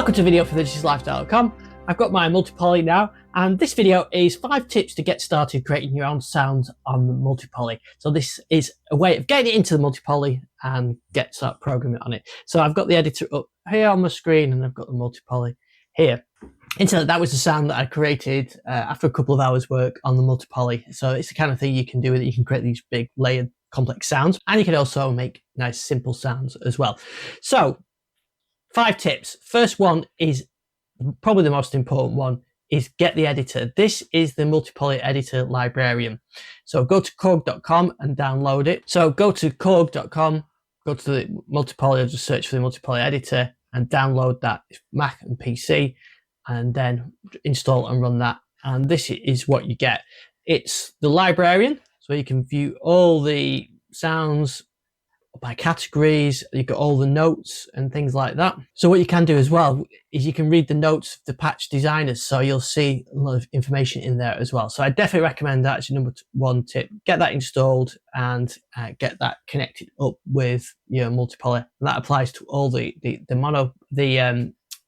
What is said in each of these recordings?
Welcome to a video for ThisIsLifestyle.com. I've got my multi-poly now, and this video is 5 tips to get started creating your own sounds on the multi-poly. So this is a way of getting it into the multi-poly and start programming on it. So I've got the editor up here on the screen, and I've got the multi-poly here. Incidentally, that was the sound that I created after a couple of hours work on the multi-poly. So it's the kind of thing you can do with it. You can create these big layered complex sounds, and you can also make nice simple sounds as well. So 5 tips. First one is probably the most important one, is get the editor. This is the multi-poly editor librarian. So go to Korg.com and download it. So go to Korg.com, go to the multi-poly, or just search for the multi-poly editor and download that, Mac and PC, and then install and run that. And this is what you get. It's the librarian, so you can view all the sounds by categories. You've got all the notes and things like that. So what you can do as well is you can read the notes of the patch designers, so you'll see a lot of information in there as well. So I definitely recommend that as your number 1 tip. Get that installed and get that connected up with your multi-poly, and that applies to all the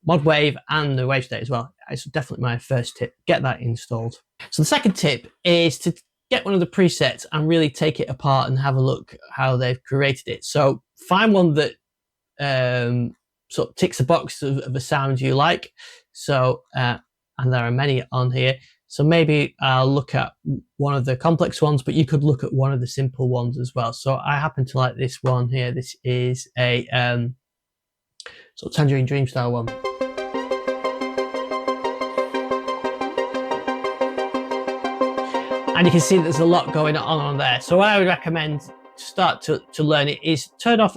mod wave and the wave state as well. It's definitely my first tip. Get that installed. So the second tip is to get one of the presets and really take it apart and have a look how they've created it. So find one that sort of ticks the box of a sound you like. So and there are many on here. So maybe I'll look at one of the complex ones, but you could look at one of the simple ones as well. So I happen to like this one here. This is a sort of Tangerine Dream style one. And you can see there's a lot going on there. So what I would recommend to start to learn it is turn off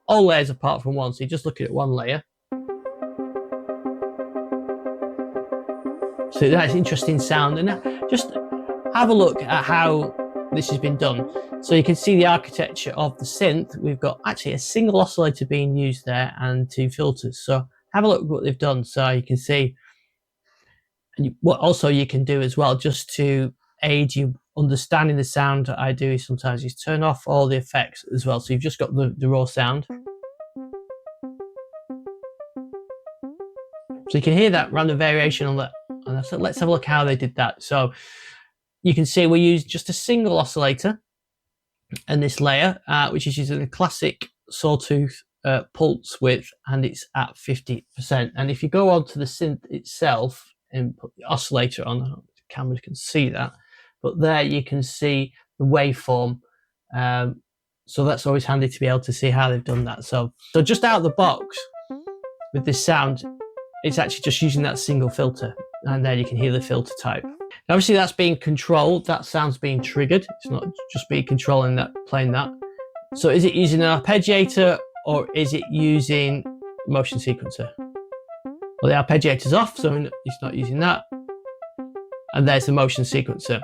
all layers apart from one. So you're just looking at one layer. So that's interesting sound. And just have a look at how this has been done. So you can see the architecture of the synth. We've got actually a single oscillator being used there and 2 filters. So have a look at what they've done. So you can see, and what also you can do as well, just to aid you understanding the sound, I do sometimes is turn off all the effects as well. So you've just got the raw sound. So you can hear that random variation on that. And so let's have a look how they did that. So you can see we use just a single oscillator and this layer, which is using a classic sawtooth pulse width, and it's at 50%. And if you go on to the synth itself and put the oscillator on, the cameras can see that. But there you can see the waveform. So that's always handy to be able to see how they've done that. So just out of the box with this sound, it's actually just using that single filter. And then you can hear the filter type. Now, obviously that's being controlled. That sound's being triggered. It's not just being controlling that, playing that. So is it using an arpeggiator or is it using motion sequencer? Well, the arpeggiator's off, so it's not using that. And there's the motion sequencer.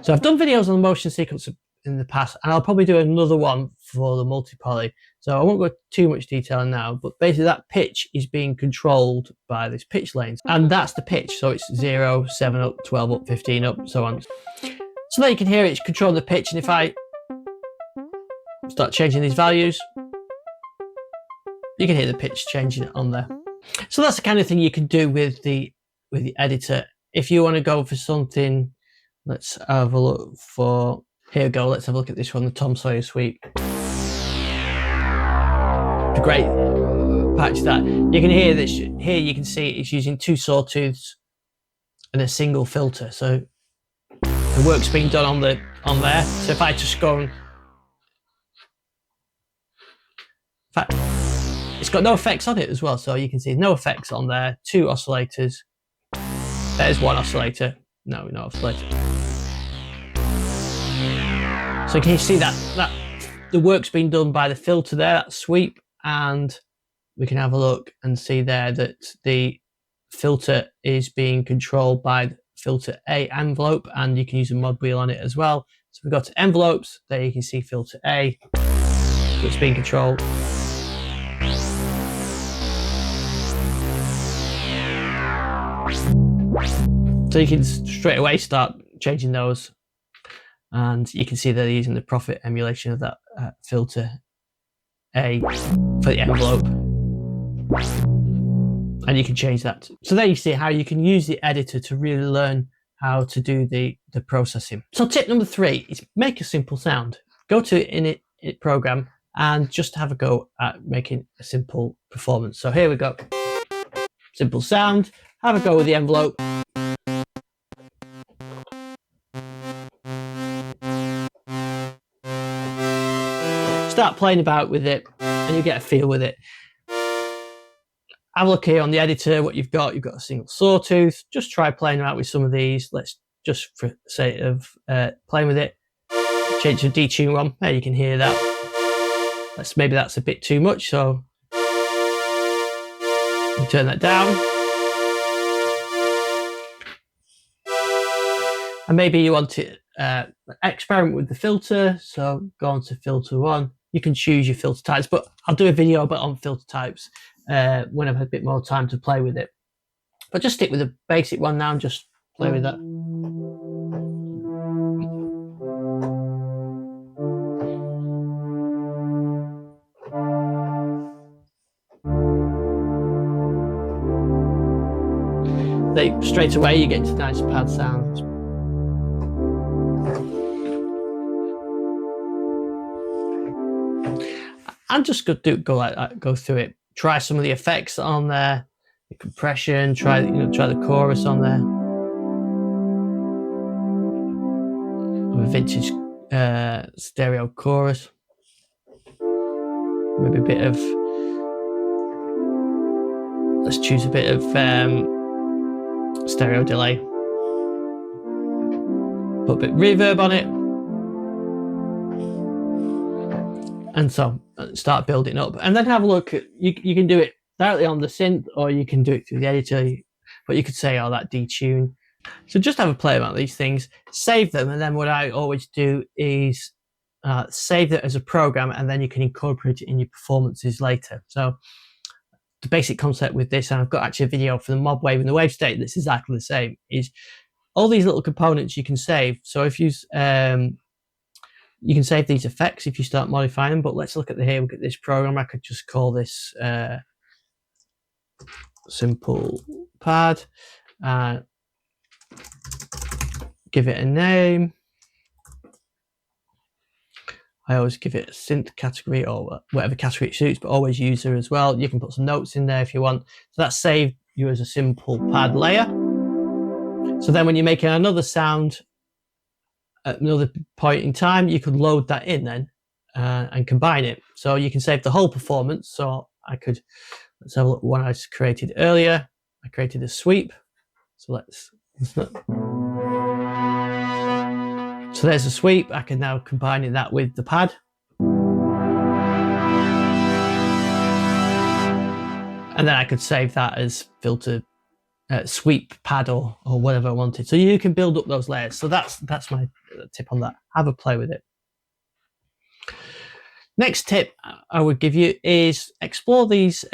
So I've done videos on the motion sequencer in the past, and I'll probably do another one for the multi-poly. So I won't go too much detail now, but basically that pitch is being controlled by this pitch lanes, and that's the pitch. So it's 0, 7 up, 12 up, 15 up, so on. So there you can hear it's controlling the pitch, and if I start changing these values, you can hear the pitch changing on there. So that's the kind of thing you can do with the editor. If you want to go for something, let's have a look for, here we go, let's have a look at this one, the Tom Sawyer Sweep. A great patch that. You can hear this, here you can see it's using 2 sawtooths and a single filter. So the work's being done on there. So if I just go and, in fact, it's got no effects on it as well. So you can see no effects on there, 2 oscillators. There's 1 oscillator. No oscillator. So can you see that the work's been done by the filter there, that sweep, and we can have a look and see there that the filter is being controlled by the filter A envelope, and you can use a mod wheel on it as well. So we go to envelopes, there you can see filter A, so it's being controlled. So you can straight away start changing those, and you can see they're using the profit emulation of that filter A for the envelope. and you can change that. So there you see how you can use the editor to really learn how to do the processing. So tip number 3 is make a simple sound. Go to Init program and just have a go at making a simple performance. So here we go. Simple sound. Have a go with the envelope. Start playing about with it and you get a feel with it. Have a look here on the editor what you've got. You've got a single sawtooth. Just try playing around with some of these. Let's just, for sake of playing with it, change to detune one. There you can hear that. Maybe that's a bit too much, so you turn that down. And maybe you want to experiment with the filter, so go on to filter 1. You can choose your filter types, but I'll do a video about on filter types when I've had a bit more time to play with it. But just stick with the basic one now and just play with that. Straight away you get into nice pad sounds. And just go like that, go through it. Try some of the effects on there, the compression. Try the chorus on there. A vintage stereo chorus. Maybe a bit of. Let's choose a bit of stereo delay. Put a bit of reverb on it. And so start building up, and then have a look at, you can do it directly on the synth or you can do it through the editor, but you could say, oh, that detune. So just have a play about these things, save them, and then what I always do is save it as a program, and then you can incorporate it in your performances later. So the basic concept with this, and I've got actually a video for the mob wave and the wave state that's exactly the same, is all these little components you can save. So if you can save these effects if you start modifying them, but let's look at look at this program. I could just call this simple pad, give it a name. I always give it a synth category or whatever category it suits, but always user as well. You can put some notes in there if you want. So that's saved you as a simple pad layer. So then when you're making another sound at another point in time, you could load that in then and combine it. So you can save the whole performance. So let's have a look at one I created earlier. I created a sweep. So so there's a sweep. I can now combine that with the pad. And then I could save that as filter sweep pad or whatever I wanted. So you can build up those layers. So that's my tip on that. Have a play with it. Next tip I would give you is explore these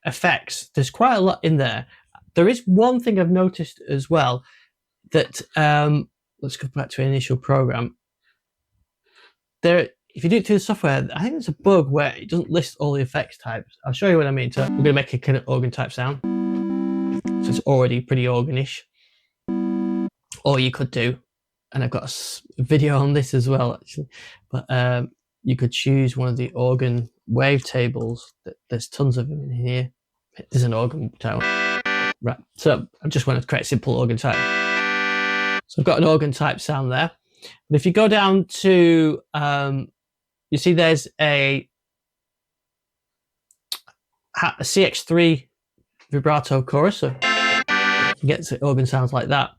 effects. There's quite a lot in there. There is one thing I've noticed as well, that let's go back to an initial program. If you do it through the software, I think there's a bug where it doesn't list all the effects types. I'll show you what I mean. So we're going to make a kind of organ type sound. So it's already pretty organish. Or you could do, and I've got a video on this as well actually, but you could choose one of the organ wavetables. There's tons of them in here. There's an organ type. Right, so I just want to create a simple organ type. So I've got an organ type sound there. But if you go down to, you see there's a CX3 vibrato chorus. So you get organ sounds like that.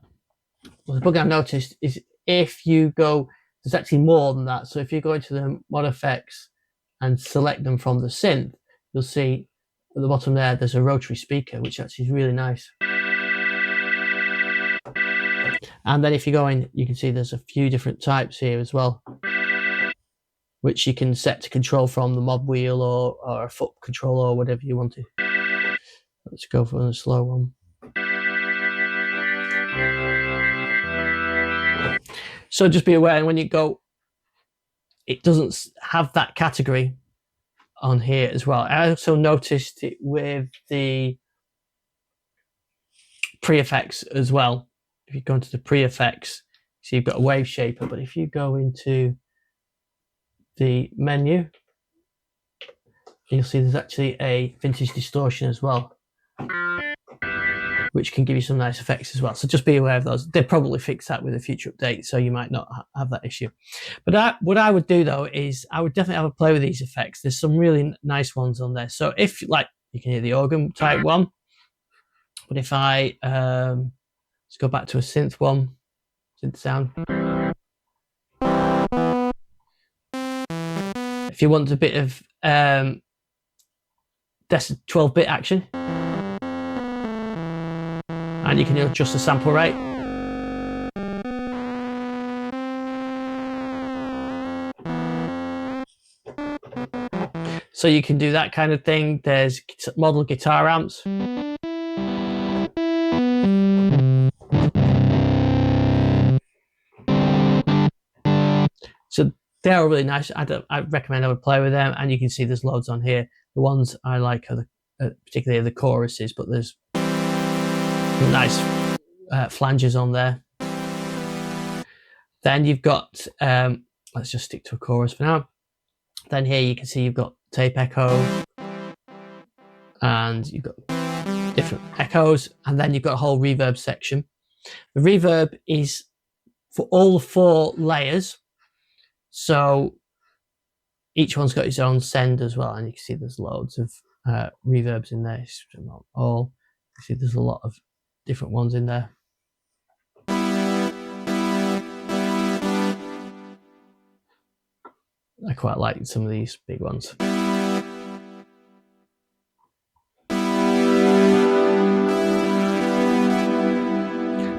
Well, the bug I've noticed is if you go, there's actually more than that. So if you go into the mod effects and select them from the synth, you'll see at the bottom there's a rotary speaker, which actually is really nice. And then if you go in, you can see there's a few different types here as well, which you can set to control from the mod wheel or a foot controller or whatever you want to. Let's go for a slow one. So just be aware when you go, it doesn't have that category on here as well. I also noticed it with the pre-effects as well. If you go into the pre-effects, so you've got a wave shaper, but if you go into the menu, you'll see there's actually a vintage distortion as well, which can give you some nice effects as well. So just be aware of those. They'll probably fix that with a future update, so you might not have that issue. But what I would do though is I would definitely have a play with these effects. There's some really nice ones on there. So if, like, you can hear the organ type one, but if I let's go back to a synth one, synth sound. If you want a bit of 12-bit action, and you can adjust the sample rate. So you can do that kind of thing. There's model guitar amps. So they are really nice. I recommend I would play with them, and you can see there's loads on here. The ones I like are particularly the choruses, but there's nice flanges on there. Then you've got, let's just stick to a chorus for now. Then here you can see you've got tape echo, and you've got different echoes, and then you've got a whole reverb section. The reverb is for all 4 layers, so each one's got its own send as well, and you can see there's loads of reverbs in there. Not all. You see there's a lot of different ones in there. I quite like some of these big ones.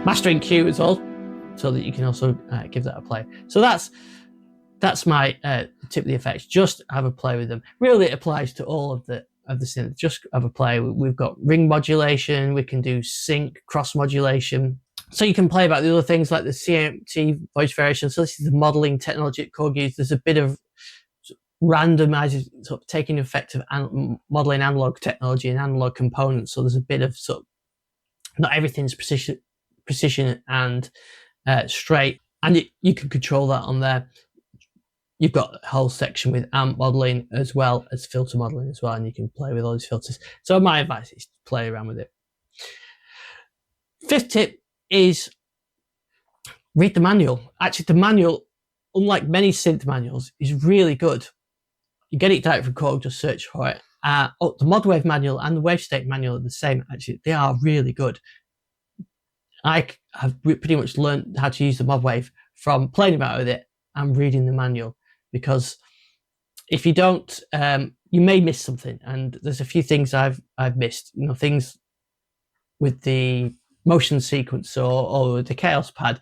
Mastering Q as well, so that you can also give that a play. So that's my tip of the effects. Just have a play with them. Really, it applies to all of the synth. Just have a play. We've got ring modulation. We can do sync, cross modulation. So you can play about the other things like the CMT voice variation. So this is the modeling technology at Korg use. There's a bit of randomizing, sort of taking effect of modeling analog technology and analog components. So there's a bit of sort of, not everything's precision and straight, and you can control that on there. You've got a whole section with amp modeling as well as filter modeling as well, and you can play with all these filters. So my advice is to play around with it. 5th tip is read the manual. Actually, the manual, unlike many synth manuals, is really good. You get it direct from Korg, just search for it. The mod wave manual and the wave state manual are the same. Actually, they are really good. I have pretty much learned how to use the mod wave from playing about with it and reading the manual, because if you don't, you may miss something. And there's a few things I've missed. You know, things with the motion sequence or the chaos pad.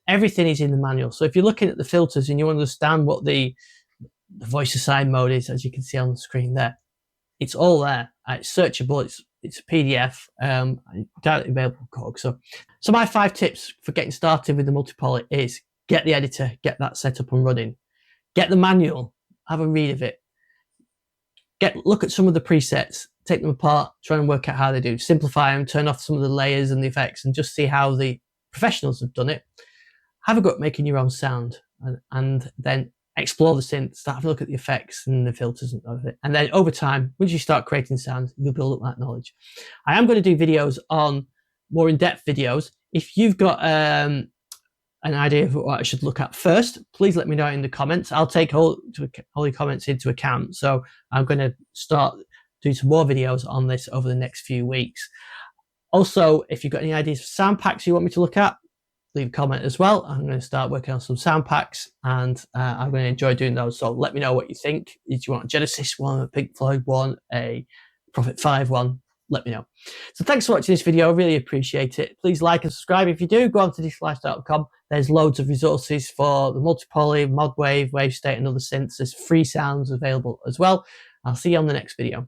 Everything is in the manual. So if you're looking at the filters and you understand what the voice assign mode is, as you can see on the screen there, it's all there. It's searchable. It's a PDF, directly available from Korg. So my 5 tips for getting started with the multipoly is get the editor, get that set up and running, get the manual, have a read of it, look at some of the presets, take them apart, try and work out how they do, simplify them, turn off some of the layers and the effects, and just see how the professionals have done it. Have a go at making your own sound, and then explore the synth, start having a look at the effects and the filters and everything. And then over time, once you start creating sounds, you'll build up that knowledge. I am going to do videos on more in-depth videos. If you've got an idea of what I should look at first, please let me know in the comments. I'll take all your comments into account. So I'm going to start doing some more videos on this over the next few weeks. Also, if you've got any ideas for sound packs you want me to look at, leave a comment as well. I'm going to start working on some sound packs, and I'm going to enjoy doing those. So let me know what you think. If you want a Genesis one, a Pink Floyd one, a Prophet 5 one, let me know. So thanks for watching this video. I really appreciate it. Please like and subscribe. If you do, go on to distortion.com. There's loads of resources for the multipoly, mod wave, wave state, and other synths. There's free sounds available as well. I'll see you on the next video.